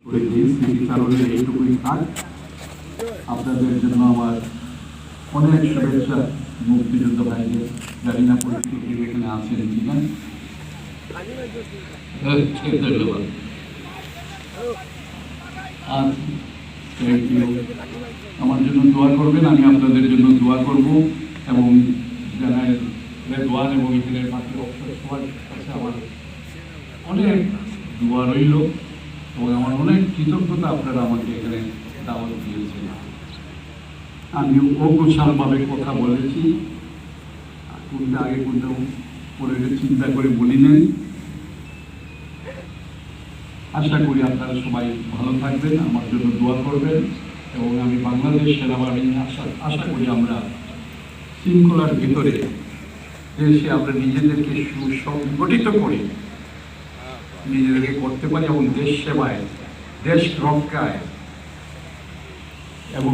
করেছি স্মৃতিচারণের এইটুকুই থাক। আপনাদের জন্য আমার অনেক শুভেচ্ছা। মুক্তিযুদ্ধ ভাইদের জানি না পরিস্থিতি এখানে আছেন কিনা। ধন্যবাদ। আর আমার জন্য দোয়া করবেন, আমি আপনাদের জন্য দোয়া করব এবং যারা দোয়ান এবং এখানে বাকি সবার কাছে আমার অনেক দোয়া রইল এবং আমার অনেক কৃতজ্ঞতা আপনারা আমাকে এখানে দাওয়াত দিয়েছেন। আমি অগোছালভাবে কথা বলেছি, কোনটা আগে কোনটা পরে চিন্তা করে বলি নাই। আশা করি আপনারা সবাই ভালো থাকবেন, আমার জন্য দোয়া করবেন এবং আমি বাংলাদেশ সেনাবাহিনী আশা করি আমরা শৃঙ্খলার ভিতরে দেশে আমরা নিজেদেরকে সুসংগঠিত করে নিজেদেরকে করতে পারি এবং দেশ সেবায়, দেশ রক্ষায় এবং